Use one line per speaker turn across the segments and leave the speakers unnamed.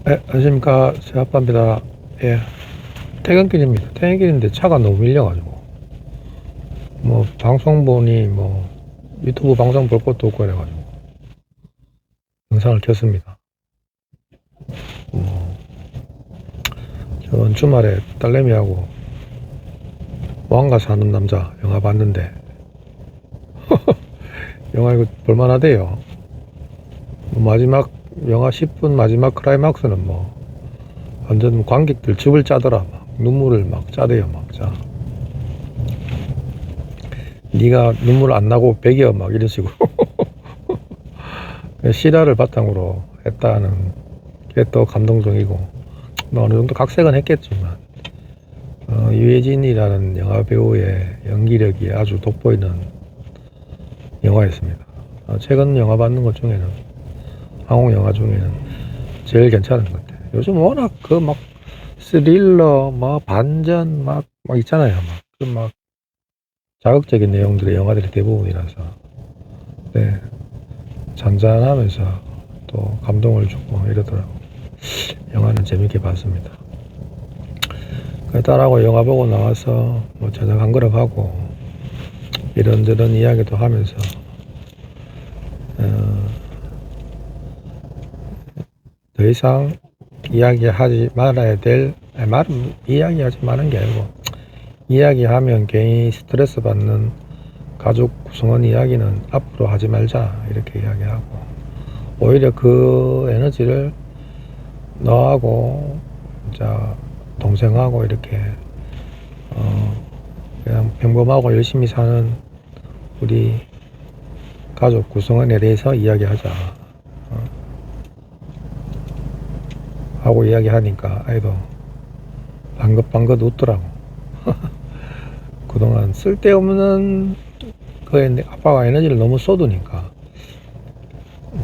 네, 안녕하십니까. 제 아빠입니다. 예, 퇴근길입니다. 퇴근길인데 차가 너무 밀려가지고, 방송 보니, 유튜브 방송 볼 것도 없고 그래가지고, 영상을 켰습니다. 뭐, 저번 주말에 딸내미하고, 왕가 사는 남자 영화 봤는데, 영화 이거 볼만하대요. 마지막, 영화 10분 마지막 클라이막스는 완전 관객들 즙을 짜더라. 눈물을 짜대요, 짜. 네가 눈물 안 나고 배겨, 이런 식으로. 실화를 바탕으로 했다는 게 또 감동적이고, 어느 정도 각색은 했겠지만, 유해진이라는 영화 배우의 연기력이 아주 돋보이는 영화였습니다. 최근 영화 받는 것 중에는, 한국 영화 중에는 제일 괜찮은 것 같아요. 요즘 워낙 스릴러, 반전, 있잖아요. 자극적인 내용들의 영화들이 대부분이라서, 네, 잔잔하면서 또 감동을 주고 이러더라고요. 영화는 재밌게 봤습니다. 그 딸하고 영화 보고 나와서 저녁 한 그릇 하고 이런저런 이야기도 하면서 더 이상 이야기하지 말아야 될 이야기하지 마는 게 아니고 이야기하면 괜히 스트레스 받는 가족 구성원 이야기는 앞으로 하지 말자 이렇게 이야기하고 오히려 그 에너지를 너하고 동생하고 이렇게 그냥 평범하고 열심히 사는 우리 가족 구성원에 대해서 이야기하자 하고 이야기하니까 아이도 방긋방긋 웃더라고. 그동안 쓸데없는 아빠가 에너지를 너무 쏟으니까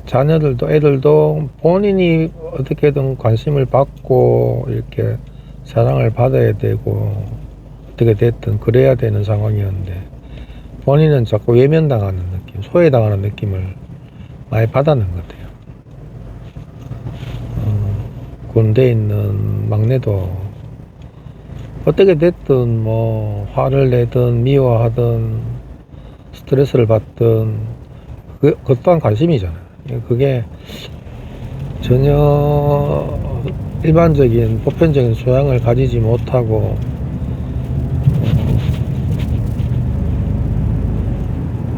자녀들도 애들도 본인이 어떻게든 관심을 받고 이렇게 사랑을 받아야 되고 어떻게 됐든 그래야 되는 상황이었는데 본인은 자꾸 외면당하는 느낌, 소외당하는 느낌을 많이 받았는 것 같아요. 군대에 있는 막내도 어떻게 됐든 화를 내든 미워하든 스트레스를 받든 그것 또한 관심이잖아요. 그게 전혀 일반적인 보편적인 소양을 가지지 못하고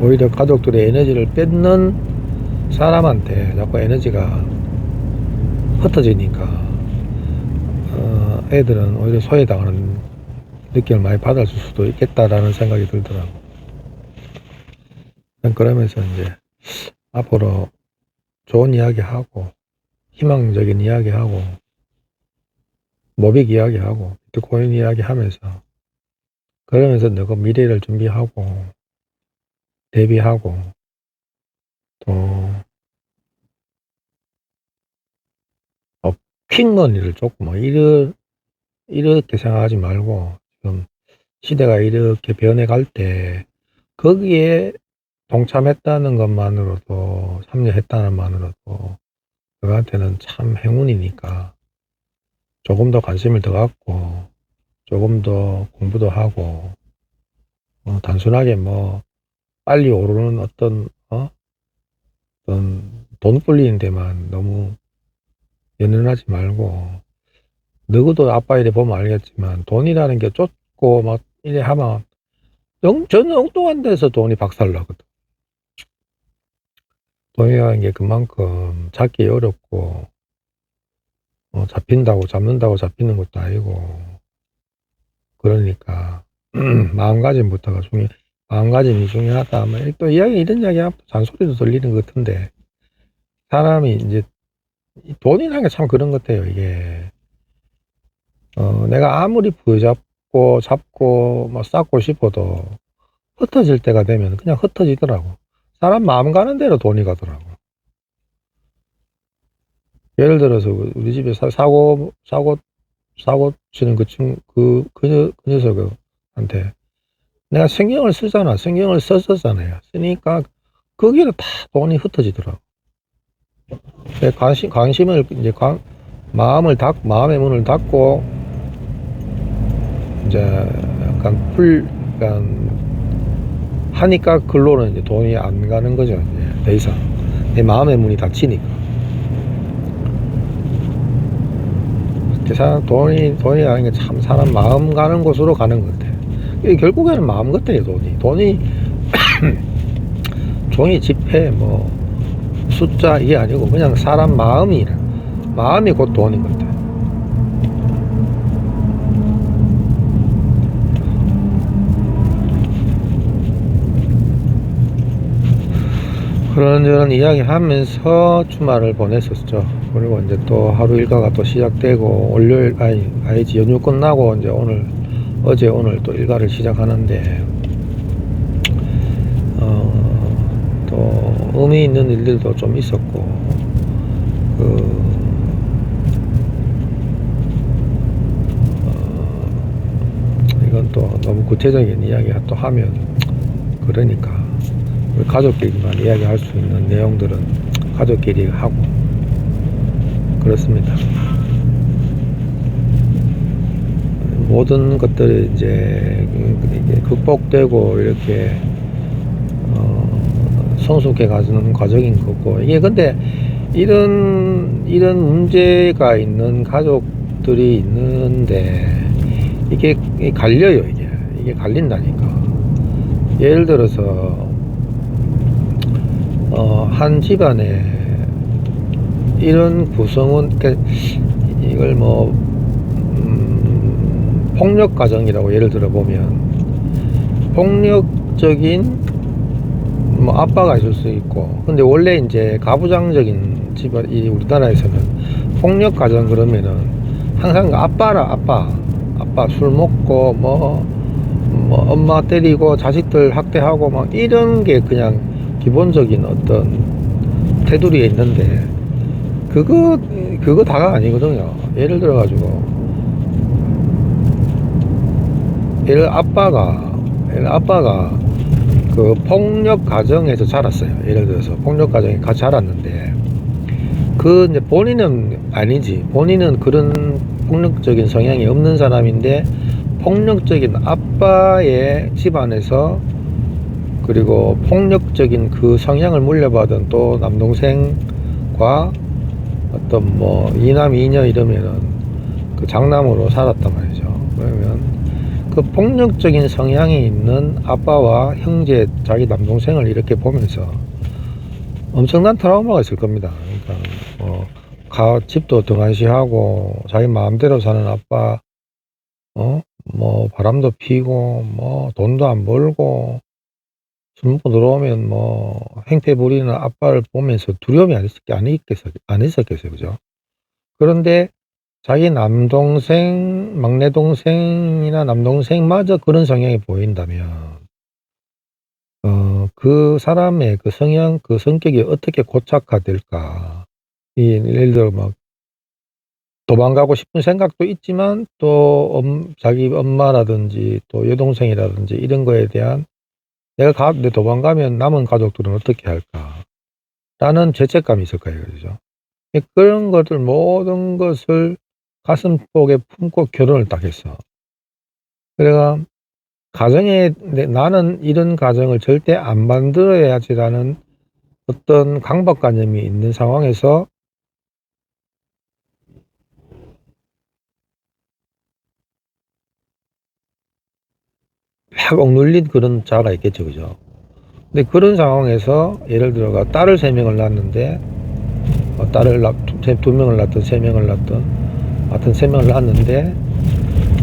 오히려 가족들의 에너지를 뺏는 사람한테 자꾸 에너지가 흩어지니까 애들은 오히려 소외당하는 느낌을 많이 받을 수도 있겠다라는 생각이 들더라고. 그러면서 이제 앞으로 좋은 이야기하고 희망적인 이야기하고 모빅 이야기하고 비트코인 이야기하면서 그러면서 너가 미래를 준비하고 대비하고 또 퀵머니를 조금 이렇게 생각하지 말고 지금 시대가 이렇게 변해갈 때 거기에 동참했다는 것만으로도 참여했다는 것만으로도 그한테는 참 행운이니까 조금 더 관심을 더 갖고 조금 더 공부도 하고 단순하게 빨리 오르는 어떤 돈 불리는 데만 너무 연연하지 말고 너도 아빠 이래 보면 알겠지만 돈이라는 게 쫓고 이래 하면 전혀 엉뚱한 데서 돈이 박살나거든. 돈이라는 게 그만큼 잡기 어렵고 잡는다고 잡히는 것도 아니고 그러니까 마음가짐이 중요하다. 또 이런 이야기 하면 잔소리도 들리는 것 같은데 사람이 이제 돈이라는 게 참 그런 것 같아요. 이게 내가 아무리 부여잡고 잡고 쌓고 싶어도 흩어질 때가 되면 그냥 흩어지더라고. 사람 마음 가는 대로 돈이 가더라고. 예를 들어서 우리 집에 사고 치는 그 녀석한테 내가 신경을 쓰잖아. 신경을 썼었잖아요. 쓰니까 거기로 다 돈이 흩어지더라고. 관심을 이제 마음의 문을 닫고 이제 약간 하니까 글로는 이제 돈이 안 가는 거죠. 이제 더 이상 내 마음의 문이 닫히니까. 돈이라는 게 참 사람 마음 가는 곳으로 가는 것 같아. 이게 결국에는 마음 같아요. 돈이 종이 지폐 뭐 숫자 이게 아니고 그냥 사람 마음이 곧 돈인 것 같아. 그런저런 이야기 하면서 주말을 보냈었죠. 그리고 이제 또 하루 일과가 또 시작되고 월요일 아니지 연휴 끝나고 이제 어제 오늘 또 일과를 시작하는데 또 의미 있는 일들도 좀 있었고 이건 또 너무 구체적인 이야기가 또 하면 그러니까 가족끼리만 이야기할 수 있는 내용들은 가족끼리 하고 그렇습니다. 모든 것들이 이제 극복되고 이렇게 성숙해 가는 과정인 거고, 이게 근데 이런 문제가 있는 가족들이 있는데 이게 갈려요. 이게 갈린다니까. 예를 들어서 한 집안에 이런 구성은 이걸 뭐 폭력 가정이라고 예를 들어 보면 폭력적인 뭐 아빠가 있을 수 있고, 근데 원래 이제 가부장적인 집안이 우리나라에서는 폭력 가정 그러면은 항상 아빠 술 먹고 뭐 엄마 때리고 자식들 학대하고 막 이런 게 그냥 기본적인 어떤 테두리에 있는데 그거 다가 아니거든요. 예를 들어 가지고 아빠가 그 폭력 가정에서 자랐어요. 예를 들어서 폭력 가정에 같이 자랐는데 이제 본인은 아니지. 본인은 그런 폭력적인 성향이 없는 사람인데 폭력적인 아빠의 집안에서 그리고 폭력적인 그 성향을 물려받은 또 남동생과 어떤 뭐 이남 이녀 이러면은 그 장남으로 살았단 말이죠. 그러면 그 폭력적인 성향이 있는 아빠와 형제, 자기 남동생을 이렇게 보면서 엄청난 트라우마가 있을 겁니다. 그러니까 집도 등한시하고 자기 마음대로 사는 아빠, 뭐 바람도 피고 뭐 돈도 안 벌고 술 먹고 들어오면 뭐 행패 부리는 아빠를 보면서 두려움이 안 있었겠어요, 그죠? 그런데 자기 남동생, 막내 동생이나 남동생마저 그런 성향이 보인다면, 그 사람의 그 성향, 그 성격이 어떻게 고착화될까? 예를 들어 막 도망가고 싶은 생각도 있지만 또 자기 엄마라든지 또 여동생이라든지 이런 거에 대한 내가 도망가면 남은 가족들은 어떻게 할까? 라는 죄책감이 있을 거예요, 그죠? 그런 것들 모든 것을 가슴속에 품고 결혼을 딱 했어. 그래가 나는 이런 가정을 절대 안 만들어야지라는 어떤 강박관념이 있는 상황에서 막 억눌린 그런 자가 있겠죠, 그죠? 근데 그런 상황에서 예를 들어가 딸을 3명을 낳았는데 딸을 2명을 낳든 3명을 낳든 하여튼 3명을 낳았는데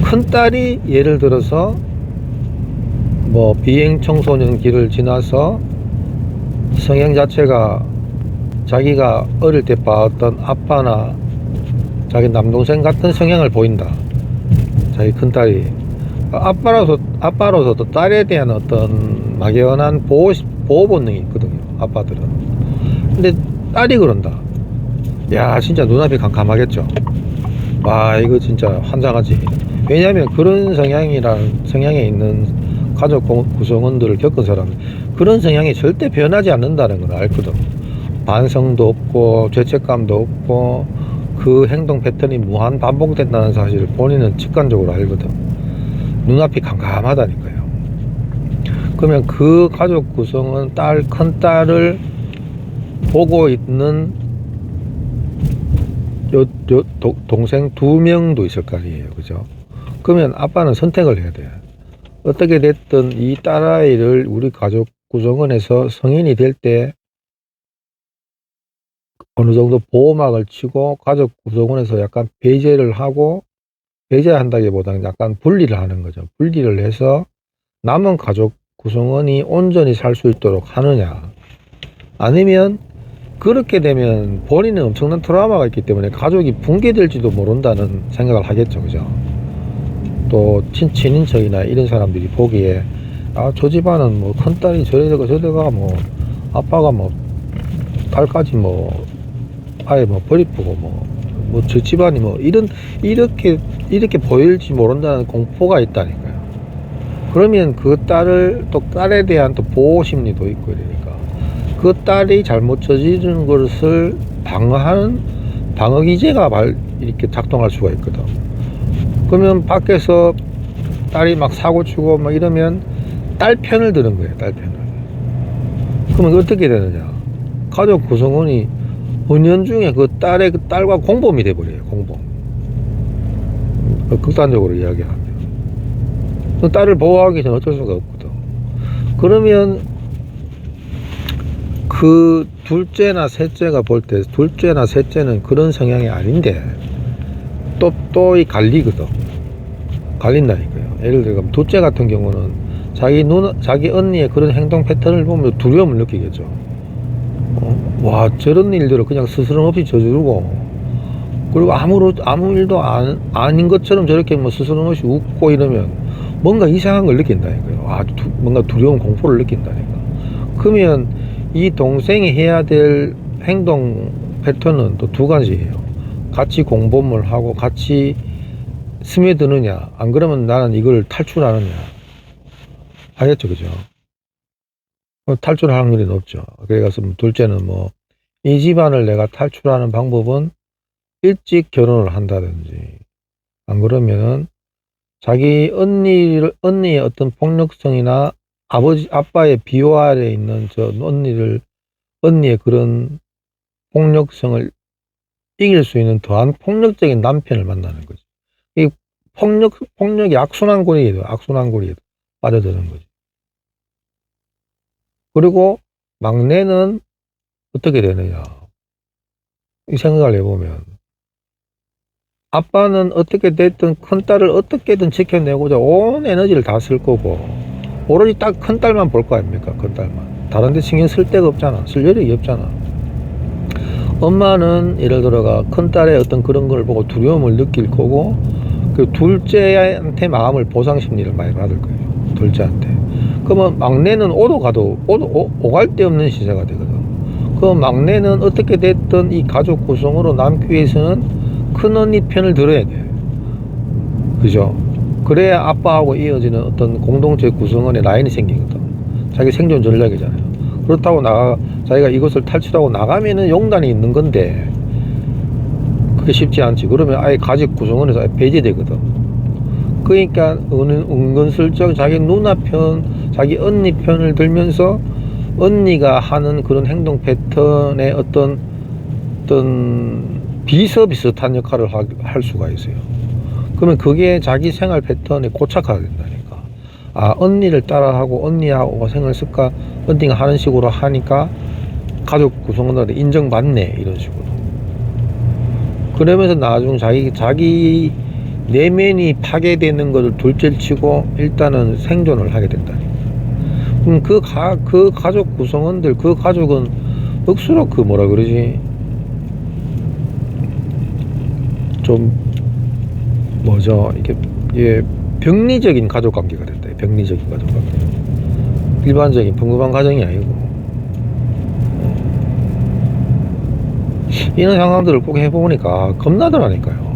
큰딸이 예를 들어서 뭐 비행 청소년 길을 지나서 성향 자체가 자기가 어릴 때 봤던 아빠나 자기 남동생 같은 성향을 보인다. 자기 큰딸이 아빠로서도 딸에 대한 어떤 막연한 보호 본능이 있거든요, 아빠들은. 근데 딸이 그런다. 야, 진짜 눈앞이 캄캄하겠죠. 와, 이거 진짜 환장하지. 왜냐하면 그런 성향에 있는 가족 구성원들을 겪은 사람은 그런 성향이 절대 변하지 않는다는 걸 알거든. 반성도 없고 죄책감도 없고 그 행동 패턴이 무한 반복된다는 사실을 본인은 직관적으로 알거든. 눈앞이 캄캄하다니까요. 그러면 그 가족 구성은 큰 딸을 보고 있는 동생 2명도 있을 거 아니에요. 그죠? 그러면 아빠는 선택을 해야 돼. 어떻게 됐든 이 딸아이를 우리 가족 구성원에서 성인이 될 때 어느 정도 보호막을 치고 가족 구성원에서 약간 배제를 하고, 배제한다기보다는 약간 분리를 하는 거죠. 분리를 해서 남은 가족 구성원이 온전히 살 수 있도록 하느냐, 아니면 그렇게 되면 본인은 엄청난 트라우마가 있기 때문에 가족이 붕괴될지도 모른다는 생각을 하겠죠. 그죠? 또 친인척이나 이런 사람들이 보기에 저 집안은 뭐 큰딸이 저래가 저래가 뭐 아빠가 뭐 딸까지 뭐 아예 뭐 버리고 뭐 저 집안이 뭐 이렇게 보일지 모른다는 공포가 있다니까요. 그러면 그 딸을 또 딸에 대한 또 보호 심리도 있고 이러니까 그 딸이 잘못 저지른 것을 방어하는 방어 기제가 이렇게 작동할 수가 있거든. 그러면 밖에서 딸이 막 사고 치고 막 이러면 딸 편을 드는 거예요. 딸 편을. 그러면 어떻게 되느냐, 가족 구성원이 은연중에 그 딸과 공범이 돼버려요. 공범. 극단적으로 이야기하면 그 딸을 보호하기 전에 어쩔 수가 없거든. 그러면 그 둘째나 셋째가 볼 때, 둘째나 셋째는 그런 성향이 아닌데 또 이 갈리거든. 갈린다니까요. 예를 들어 둘째 같은 경우는 자기 언니의 그런 행동 패턴을 보면 두려움을 느끼겠죠. 와, 저런 일들을 그냥 스스럼 없이 저지르고, 그리고 아무 일도 아닌 것처럼 저렇게 뭐 스스럼 없이 웃고 이러면 뭔가 이상한 걸 느낀다니까요. 뭔가 두려운 공포를 느낀다니까. 그러면 이 동생이 해야 될 행동 패턴은 또 2가지예요. 같이 공범을 하고 같이 스며드느냐, 안 그러면 나는 이걸 탈출하느냐. 하겠죠. 그죠? 탈출할 확률이 높죠. 그래서 둘째는 뭐 이 집안을 내가 탈출하는 방법은 일찍 결혼을 한다든지, 안 그러면은 자기 언니의 어떤 폭력성이나 아빠의 비호 아래에 있는 저 언니의 그런 폭력성을 이길 수 있는 더한 폭력적인 남편을 만나는 거죠. 이 폭력이 악순환고리에도 빠져드는 거죠. 그리고 막내는 어떻게 되느냐, 이 생각을 해보면 아빠는 어떻게 됐든 큰딸을 어떻게든 지켜내고자 온 에너지를 다 쓸 거고, 오로지 딱 큰딸만 볼 거 아닙니까? 큰딸만. 다른 데 신경 쓸 데가 없잖아. 쓸 여력이 없잖아. 엄마는 예를 들어가 큰딸의 어떤 그런 걸 보고 두려움을 느낄 거고, 그 둘째한테 마음을 보상 심리를 많이 받을 거예요. 둘째한테. 그러면 막내는 오갈 데 없는 시세가 되거든. 그 막내는 어떻게 됐든 이 가족 구성으로 남기 위해서는 큰 언니 편을 들어야 돼. 그죠? 그래야 아빠하고 이어지는 어떤 공동체 구성원의 라인이 생기거든. 자기 생존 전략이잖아요. 그렇다고 자기가 이것을 탈출하고 나가면은 용단이 있는 건데 그게 쉽지 않지. 그러면 아예 가족 구성원에서 아예 배제되거든. 그러니까 은근슬쩍 자기 누나 편, 자기 언니 편을 들면서 언니가 하는 그런 행동 패턴의 어떤 비슷한 역할을 할 수가 있어요. 그러면 그게 자기 생활 패턴에 고착화가 된다니까. 언니를 따라하고 언니하고 생활 습관, 언니가 하는 식으로 하니까 가족 구성원들한테 인정받네, 이런 식으로. 그러면서 나중 자기 내면이 파괴되는 것을 둘째를 치고 일단은 생존을 하게 된다니까. 그럼 그 가족 구성원들, 그 가족은 억수로 뭐라 그러지, 좀 뭐죠, 이게 병리적인 가족 관계가 된다. 병리적인 가족 관계. 일반적인 평범한 가정이 아니고. 이런 상황들을 꼭 해보니까 겁나더라니까요.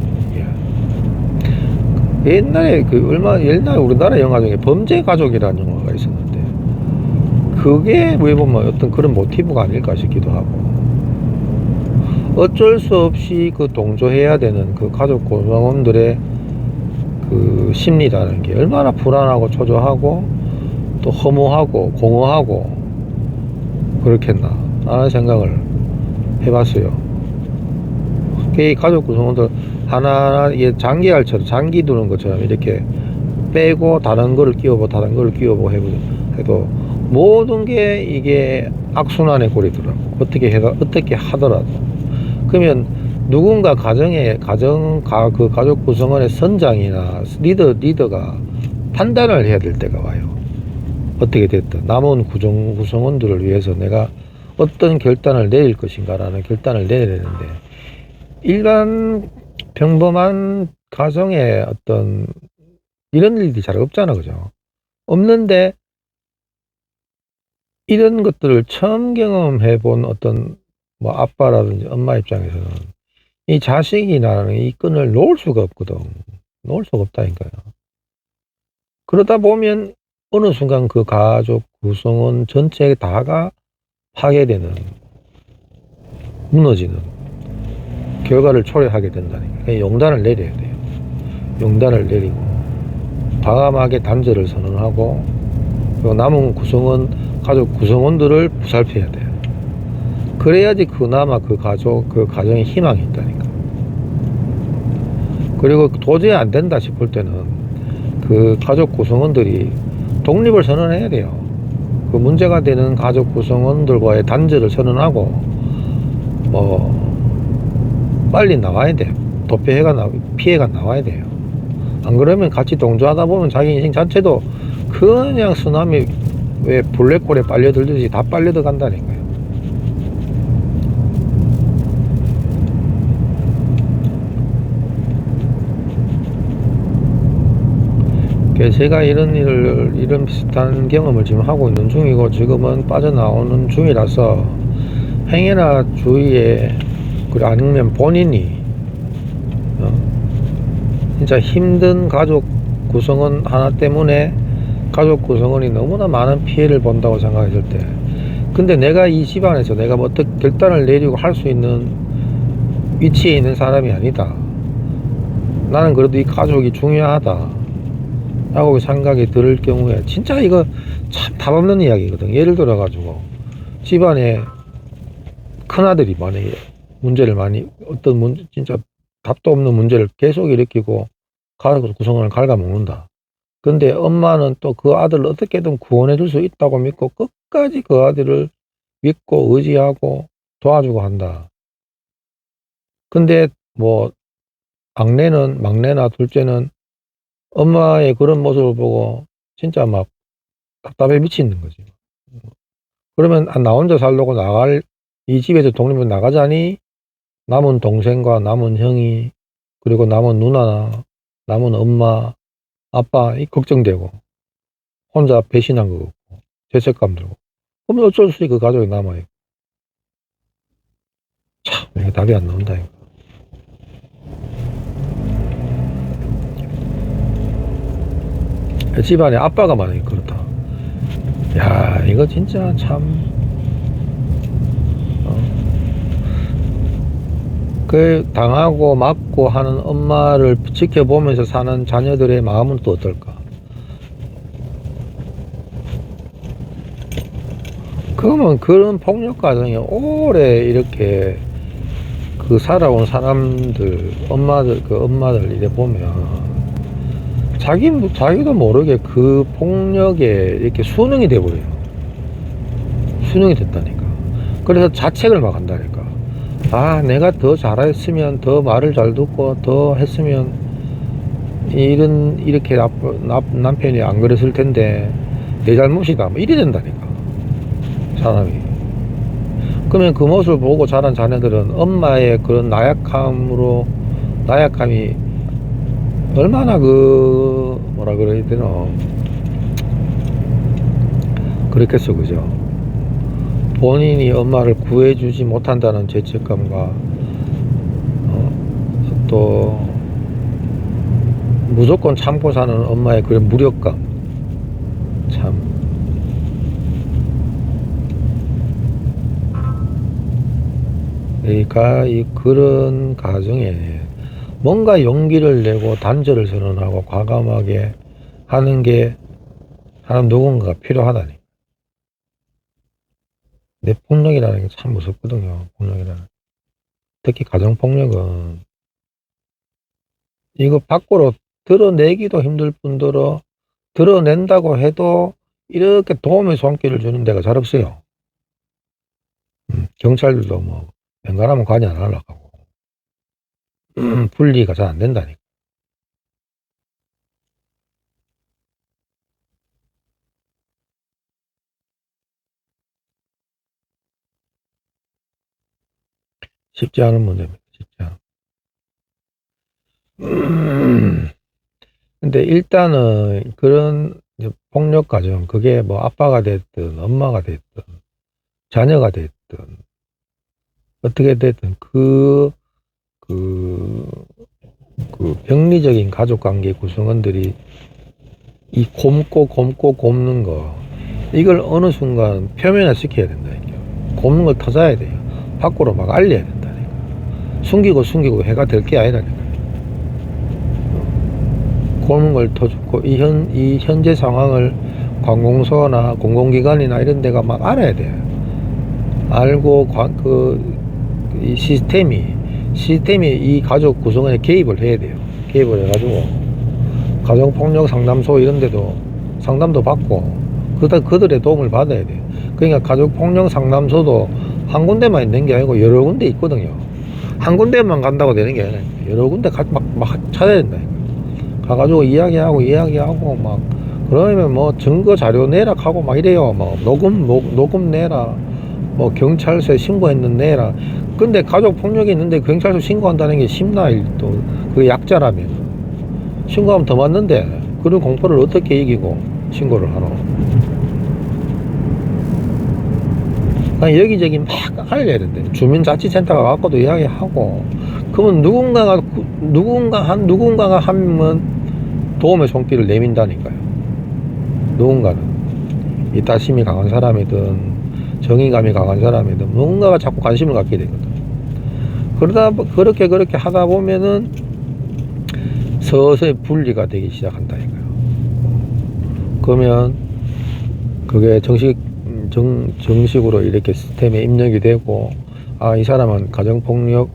옛날에 옛날에 우리나라 영화 중에 범죄 가족이라는 영화가 있었는데, 그게 왜 보면 어떤 그런 모티브가 아닐까 싶기도 하고. 어쩔 수 없이 그 동조해야 되는 그 가족 구성원들의 그 심리라는 게 얼마나 불안하고 초조하고 또 허무하고 공허하고 그렇겠나 라는 생각을 해봤어요. 이 가족 구성원들 하나하나 이게 장기알처럼 장기 두는 것처럼 이렇게 빼고 다른 거를 끼워보고 다른 거를 끼워보고 해도 모든 게 이게 악순환의 꼴이더라고. 어떻게 하더라도. 그러면 누군가 그 가족 구성원의 선장이나 리더가 판단을 해야 될 때가 와요. 어떻게 됐든 남은 구성원들을 위해서 내가 어떤 결단을 내릴 것인가라는 결단을 내려야 되는데, 일반 평범한 가정에 어떤 이런 일들이 잘 없잖아, 그죠? 없는데 이런 것들을 처음 경험해 본 어떤 뭐 아빠라든지 엄마 입장에서는 이 자식이라는 이 끈을 놓을 수가 없거든. 놓을 수가 없다니까요. 그러다 보면 어느 순간 그 가족 구성원 전체 다가 파괴되는, 무너지는 결과를 초래하게 된다니까. 용단을 내려야 돼요. 용단을 내리고 과감하게 단절을 선언하고, 그리고 남은 가족 구성원들을 보살펴야 돼요. 그래야지 그나마 그 가정에 희망이 있다니까. 그리고 도저히 안 된다 싶을 때는 그 가족 구성원들이 독립을 선언해야 돼요. 그 문제가 되는 가족 구성원들과의 단절을 선언하고 빨리 나와야 돼요. 피해가 나와야 돼요. 안 그러면 같이 동조하다 보면 자기 인생 자체도 그냥 쓰나미 왜 블랙홀에 빨려들듯이 다 빨려들어간다니까요. 제가 이런 비슷한 경험을 지금 하고 있는 중이고, 지금은 빠져나오는 중이라서, 행여나 주위에, 그래, 아니면 본인이, 진짜 힘든 가족 구성원 하나 때문에 가족 구성원이 너무나 많은 피해를 본다고 생각했을 때, 근데 내가 이 집안에서 내가 뭐 어떻게 결단을 내리고 할 수 있는 위치에 있는 사람이 아니다. 나는 그래도 이 가족이 중요하다 라고 생각이 들 경우에, 진짜 이거 참 답 없는 이야기거든. 예를 들어 가지고 집안에 큰아들이 만약에 진짜 답도 없는 문제를 계속 일으키고 가족 구성원을 갉아먹는다. 근데 엄마는 또 그 아들을 어떻게든 구원해 줄 수 있다고 믿고 끝까지 그 아들을 믿고 의지하고 도와주고 한다. 근데 뭐 막내나 둘째는 엄마의 그런 모습을 보고 진짜 막 답답해 미치는 거지. 그러면 나 혼자 살려고 이 집에서 독립을 나가자니 남은 동생과 남은 형이, 그리고 남은 누나나 남은 엄마 아빠 걱정되고, 혼자 배신한 거 같고 죄책감 들고, 그러면 어쩔 수 없이 그 가족이 남아요. 참 이게 답이 안 나온다 이거. 집안에 아빠가 만약에 그렇다, 야 이거 진짜 참 그 당하고 맞고 하는 엄마를 지켜보면서 사는 자녀들의 마음은 또 어떨까? 그러면 그런 폭력 가정에 오래 이렇게 살아온 사람들, 엄마들 이래 보면 자기도 모르게 그 폭력에 이렇게 순응이 돼버려요. 순응이 됐다니까. 그래서 자책을 막 한다니까. 내가 더 잘했으면, 더 말을 잘 듣고 더 했으면 이렇게 남편이 안 그랬을 텐데 내 잘못이다, 뭐 이래 된다니까 사람이. 그러면 그 모습을 보고 자란 자녀들은 엄마의 그런 나약함이 얼마나 뭐라 그래야 되나, 그렇겠어, 그죠? 본인이 엄마를 구해주지 못한다는 죄책감과 또 무조건 참고 사는 엄마의 그런 무력감, 참 그러니까 그런 가정에 뭔가 용기를 내고 단절을 선언하고 과감하게 하는 게 사람 누군가가 필요하다니. 내 폭력이라는 게 참 무섭거든요. 폭력이라는. 특히 가정폭력은 이거 밖으로 드러내기도 힘들 뿐더러 드러낸다고 해도 이렇게 도움의 손길을 주는 데가 잘 없어요. 경찰들도 뭐 웬간하면 관여 안 하려고 하고 분리가 잘 안 된다니까. 쉽지 않은 문제입니다. 쉽지 않은. 근데 일단은 그런 폭력 가정, 그게 뭐 아빠가 됐든 엄마가 됐든 자녀가 됐든 어떻게 됐든 그 병리적인 가족 관계 구성원들이 이 곰는 거, 이걸 어느 순간 표면화 시켜야 된다니까. 곰는 걸 터져야 돼요. 밖으로 막 알려야 된다니까. 숨기고 해가 될 게 아니라니까. 곰는 걸 터주고, 이 현재 상황을 관공서나 공공기관이나 이런 데가 막 알아야 돼요. 알고, 이 시스템이 이 가족 구성원에 개입을 해야 돼요. 개입을 해가지고, 가정폭력 상담소 이런 데도 상담도 받고, 그들의 도움을 받아야 돼요. 그러니까 가족폭력 상담소도 한 군데만 있는 게 아니고 여러 군데 있거든요. 한 군데만 간다고 되는 게 아니라 여러 군데 막 찾아야 된다. 가가지고 이야기하고 막, 그러면 뭐 증거 자료 내라 하고 막 이래요. 뭐 녹음 내라, 뭐 경찰서에 신고했는 내라. 근데 가족 폭력이 있는데 경찰서 신고한다는 게 쉽나? 또 그게 약자라면 신고하면 더 맞는데 그런 공포를 어떻게 이기고 신고를 하노? 그냥 여기저기 막 알려야 된대. 주민자치센터가 갖고도 이야기하고, 그러면 누군가가 한 명은 도움의 손길을 내민다니까요. 누군가는 이타심이 강한 사람이든 정의감이 강한 사람이든 누군가가 자꾸 관심을 갖게 되거든. 그렇게 하다 보면은 서서히 분리가 되기 시작한다니까요. 그러면 그게 정식으로 이렇게 시스템에 입력이 되고, 아, 이 사람은 가정폭력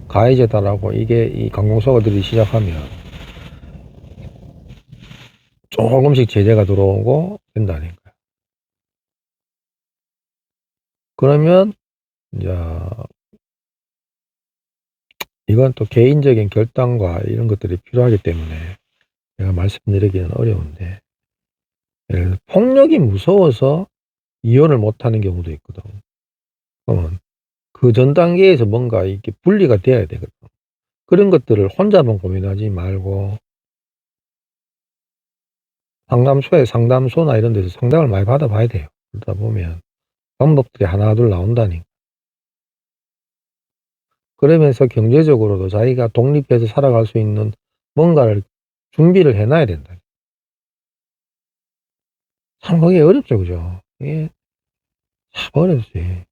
가해자다라고 이 관공서가 들이 시작하면 조금씩 제재가 들어오고 된다니까요. 그러면 이제 이건 또 개인적인 결단과 이런 것들이 필요하기 때문에 제가 말씀드리기는 어려운데, 폭력이 무서워서 이혼을 못하는 경우도 있거든. 그러면 그 전 단계에서 뭔가 이렇게 분리가 돼야 되거든. 그런 것들을 혼자만 고민하지 말고 상담소나 이런 데서 상담을 많이 받아봐야 돼요. 그러다 보면 방법들이 하나둘 나온다니까. 그러면서 경제적으로도 자기가 독립해서 살아갈 수 있는 뭔가를 준비를 해놔야 된다. 참 그게 어렵죠, 그죠? 이게 참 어렵지.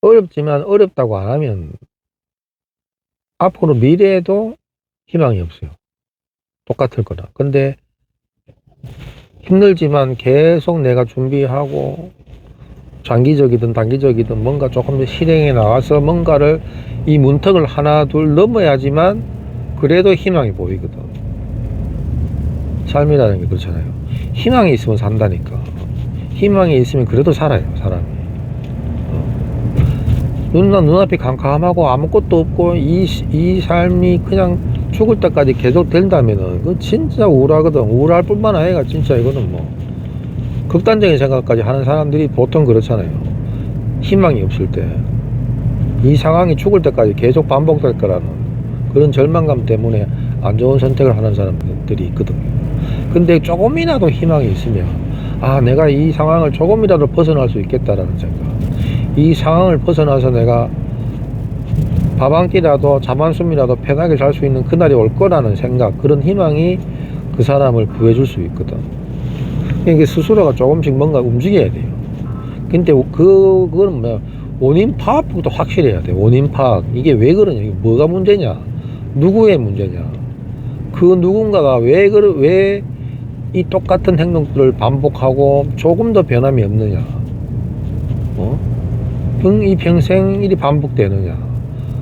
어렵지만 어렵다고 안 하면 앞으로 미래에도 희망이 없어요. 똑같을 거다. 근데 힘들지만 계속 내가 준비하고 장기적이든 단기적이든 뭔가 조금 더 실행에 나와서 뭔가를 이 문턱을 하나 둘 넘어야지만 그래도 희망이 보이거든. 삶이라는 게 그렇잖아요. 희망이 있으면 산다니까. 희망이 있으면 그래도 살아요, 사람이. 눈앞이 캄캄하고 아무것도 없고 이 삶이 그냥 죽을 때까지 계속 된다면은 그 진짜 우울하거든. 우울할 뿐만 아니라 진짜 이거는 뭐 극단적인 생각까지 하는 사람들이 보통 그렇잖아요. 희망이 없을 때 이 상황이 죽을 때까지 계속 반복될 거라는 그런 절망감 때문에 안 좋은 선택을 하는 사람들이 있거든요. 근데 조금이라도 희망이 있으면, 아, 내가 이 상황을 조금이라도 벗어날 수 있겠다라는 생각, 이 상황을 벗어나서 내가 밥 한 끼라도 잠 한숨이라도 편하게 잘 수 있는 그날이 올 거라는 생각, 그런 희망이 그 사람을 구해줄 수 있거든. 그러니까 스스로가 조금씩 뭔가 움직여야 돼요. 근데 그거는 뭐야, 원인 파악부터 확실해야 돼. 원인 파악. 이게 왜 그러냐, 이게 뭐가 문제냐, 누구의 문제냐, 그 누군가가 왜 이 똑같은 행동들을 반복하고 조금 더 변함이 없느냐, 이 평생 일이 반복되느냐.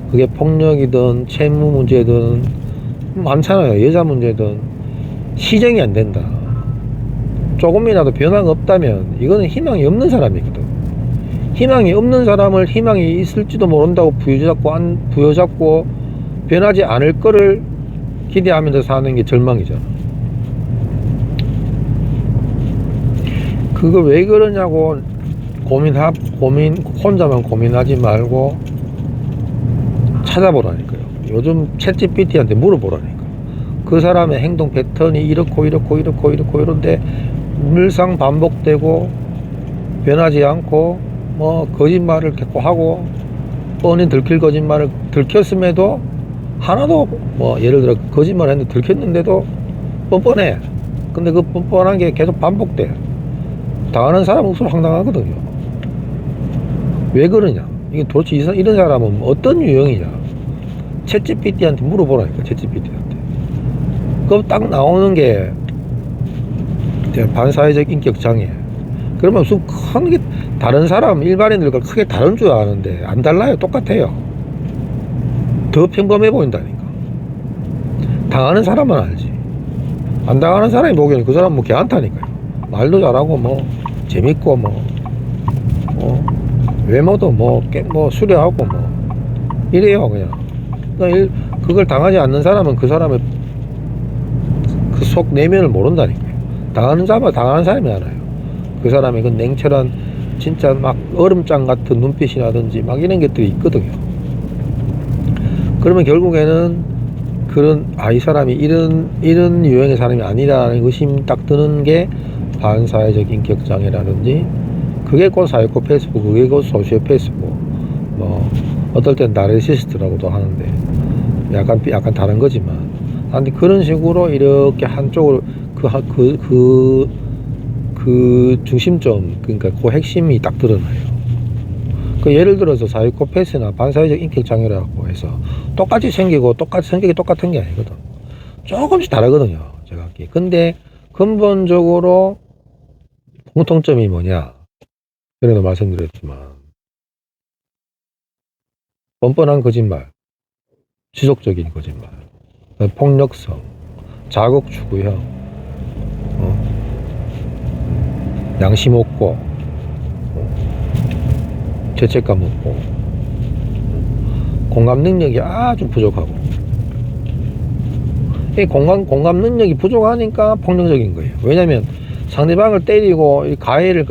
그게 폭력이든 채무 문제든 많잖아요. 여자 문제든 시정이 안 된다. 조금이라도 변화가 없다면 이거는 희망이 없는 사람이거든. 희망이 없는 사람을 희망이 있을지도 모른다고 부여잡고 변하지 않을 거를 기대하면서 사는 게 절망이잖아. 그거 왜 그러냐고 혼자만 고민하지 말고 찾아보라니까요. 요즘 챗GPT한테 물어보라니까. 그 사람의 행동 패턴이 이렇고 이런데 늘상 반복되고 변하지 않고 뭐 거짓말을 계속 하고 뻔히 들킬 거짓말을 들켰음에도 하나도 뭐 예를 들어 거짓말을 했는데 들켰는데도 뻔뻔해. 근데 그 뻔뻔한 게 계속 반복돼. 당하는 사람은 억수로 황당하거든요. 왜 그러냐, 이게 도대체 이런 사람은 어떤 유형이냐. 챗GPT한테 물어보라니까. 챗GPT한테. 그럼 딱 나오는 게 반사회적 인격 장애. 그러면 무슨 큰 게 다른 사람 일반인들과 크게 다른 줄 아는데 안 달라요. 똑같아요. 더 평범해 보인다니까. 당하는 사람은 알지. 안 당하는 사람이 보기에는 그 사람 뭐 개안타니까요. 말도 잘하고 뭐 재밌고 뭐 외모도 뭐 수려하고 뭐 이래요. 그냥 그걸 당하지 않는 사람은 그 사람의 그 속 내면을 모른다니까요. 당하는 사람이 알아요. 그 사람의 그 냉철한 진짜 막 얼음장 같은 눈빛이라든지 막 이런 것들이 있거든요. 그러면 결국에는 이 사람이 이런 유형의 사람이 아니라는 의심이 딱 드는 게 반사회적 인격장애라든지, 그게 곧 사이코패스고 그게 곧 소시오패스고 뭐 어떨 땐 나르시스트라고도 하는데 약간 다른 거지만, 근데 그런 식으로 이렇게 한쪽으로 그 중심점, 그러니까 그 핵심이 딱 드러나요. 그 예를 들어서 사이코패스나 반사회적 인격장애라고 해서 똑같이 생기고 성격이 똑같은 게 아니거든. 조금씩 다르거든요, 제각기. 근데 근본적으로 공통점이 뭐냐, 전에도 말씀드렸지만 뻔뻔한 거짓말, 지속적인 거짓말, 폭력성, 자극 추구형, 양심 없고 죄책감 없고 공감 능력이 아주 부족하고, 이 공감 능력이 부족하니까 폭력적인 거예요. 왜냐면 상대방을 때리고 가해를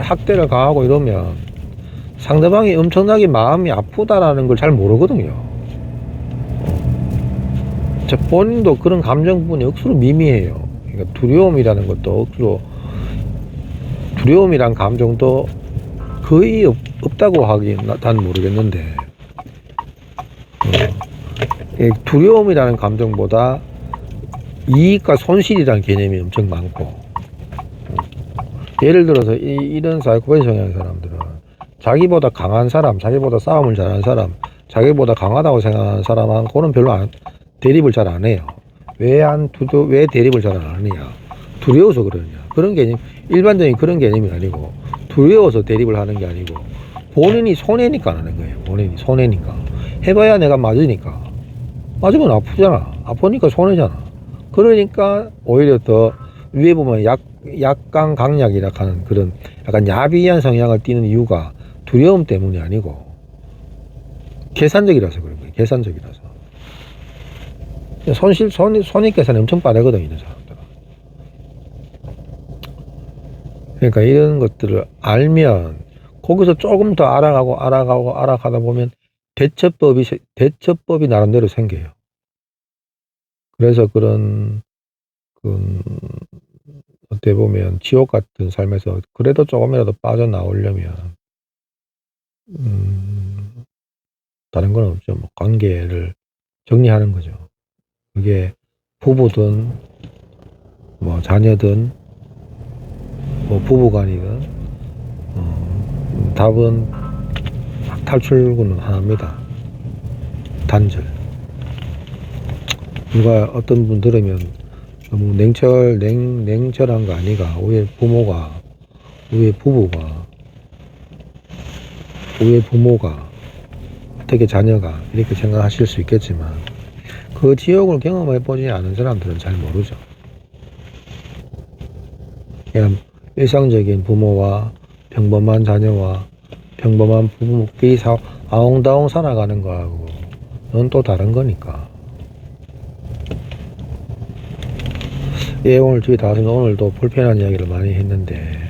학대를 가하고 이러면 상대방이 엄청나게 마음이 아프다라는 걸 잘 모르거든요. 본인도 그런 감정 부분이 억수로 미미해요. 그러니까 두려움이라는 것도 두려움이란 감정도 거의 없다고 하긴 난 모르겠는데, 두려움이라는 감정보다 이익과 손실이라는 개념이 엄청 많고, 예를 들어서 이런 사이코패스 성향의 사람들은 자기보다 강한 사람, 자기보다 싸움을 잘하는 사람, 자기보다 강하다고 생각하는 사람하고는 별로 대립을 잘 안 해요. 왜 대립을 잘 안 하느냐? 두려워서 그러냐? 그런 개념, 일반적인 그런 개념이 아니고, 두려워서 대립을 하는 게 아니고 본인이 손해니까 하는 거예요. 본인이 손해니까. 해봐야 내가 맞으니까. 맞으면 아프잖아. 아프니까 손해잖아. 그러니까 오히려 더 위에 보면 약강 강약이라 하는 그런 약간 야비한 성향을 띠는 이유가 두려움 때문이 아니고 계산적이라서 그런 거예요. 계산적이라서. 손익 계산이 엄청 빠르거든요, 이런 사람들은. 그러니까 이런 것들을 알면 거기서 조금 더 알아가다 보면 대처법이 나름대로 생겨요. 그래서 어떻게 보면 지옥 같은 삶에서 그래도 조금이라도 빠져나오려면 다른 건 없죠. 뭐 관계를 정리하는 거죠. 그게 부부든 뭐 자녀든 뭐 부부간이든 답은 탈출구는 하나입니다. 단절. 누가 어떤 분 들으면 너무 냉철한 거 아니가. 우리 부모가, 우리 부부가, 우리 부모가, 어떻게 자녀가 이렇게 생각하실 수 있겠지만 그 지옥을 경험해보지 않은 사람들은 잘 모르죠. 그냥 일상적인 부모와 평범한 자녀와 평범한 부부끼리 아웅다웅 살아가는 거하고 넌 또 다른 거니까. 예, 오늘 집에 다 왔으면 오늘도 불편한 이야기를 많이 했는데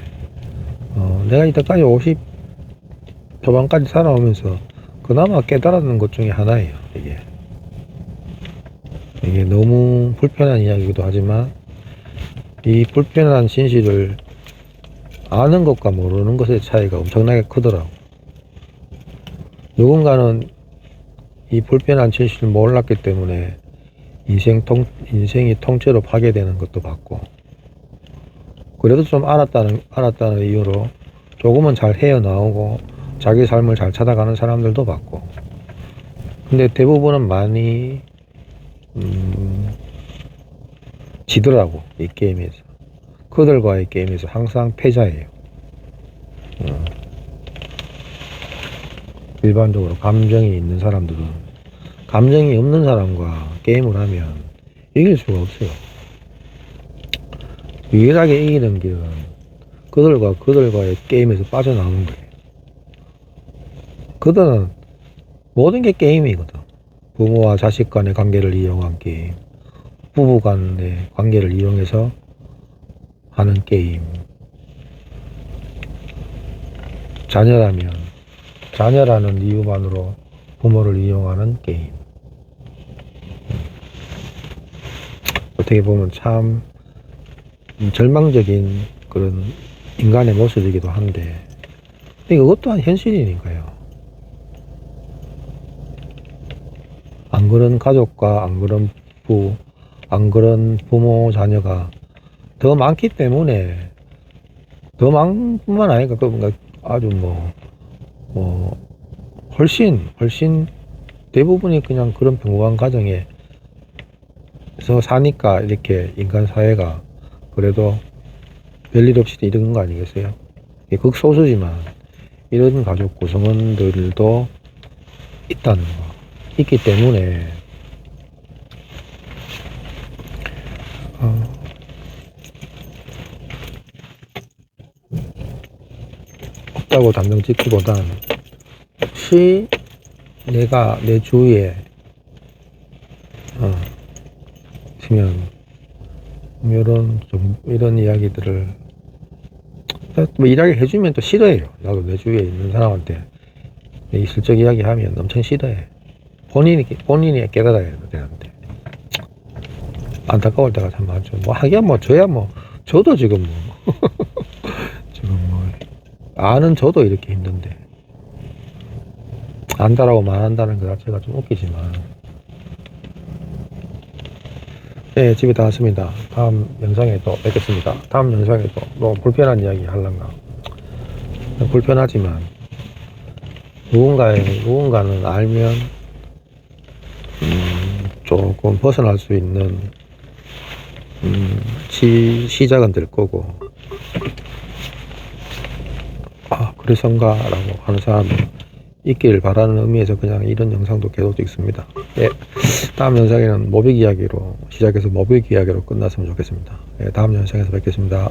내가 이때까지 50 초반까지 살아오면서 그나마 깨달았는 것 중에 하나예요. 이게 너무 불편한 이야기이기도 하지만 이 불편한 진실을 아는 것과 모르는 것의 차이가 엄청나게 크더라고. 누군가는 이 불편한 진실을 몰랐기 때문에 인생이 통째로 파괴되는 것도 봤고, 그래도 좀 알았다는 이유로 조금은 잘 헤어나오고 자기 삶을 잘 찾아가는 사람들도 봤고, 근데 대부분은 많이 지더라고. 이 게임에서. 그들과의 게임에서 항상 패자예요. 일반적으로 감정이 있는 사람들은 감정이 없는 사람과 게임을 하면 이길 수가 없어요. 유일하게 이기는 길은 그들과의 게임에서 빠져나오는 거예요. 그들은 모든 게 게임이거든. 부모와 자식 간의 관계를 이용한 게임, 부부 간의 관계를 이용해서 하는 게임, 자녀라는 이유만으로 부모를 이용하는 게임. 어떻게 보면 참 절망적인 그런 인간의 모습이기도 한데, 이것 또한 현실이니까요. 안 그런 가족과 안 그런 안 그런 부모 자녀가 더 많기 때문에, 더 많뿐만 아니라 아주 훨씬 대부분이 그냥 그런 평범한 가정에서 사니까 이렇게 인간 사회가 그래도 별일 없이 이런 거 아니겠어요? 극소수지만 이런 가족 구성원들도 있다는 거, 있기 때문에 없다고 단정 짓기보단 혹시 내가 내 주위에 있으면 이런 이야기들을 이야기 해주면 또 싫어해요. 나도 내 주위에 있는 사람한테 슬쩍 이야기하면 엄청 싫어해. 본인이 깨달아야 돼. 나한테 안타까울 때가 참 많죠. 하긴 저야 저도 지금 아는 저도 이렇게 힘든데, 안다라고 말한다는 것 자체가 좀 웃기지만, 네, 집에 다 왔습니다. 다음 영상에 또 뵙겠습니다. 다음 영상에 또 너무 불편한 이야기 하려나. 불편하지만 누군가는 알면 조금 벗어날 수 있는 시작은 될 거고, 그래서인가 라고 하는 사람이 있기를 바라는 의미에서 그냥 이런 영상도 계속 찍습니다. 네, 다음 영상에는 모빅 이야기로 시작해서 모빅 이야기로 끝났으면 좋겠습니다. 네, 다음 영상에서 뵙겠습니다.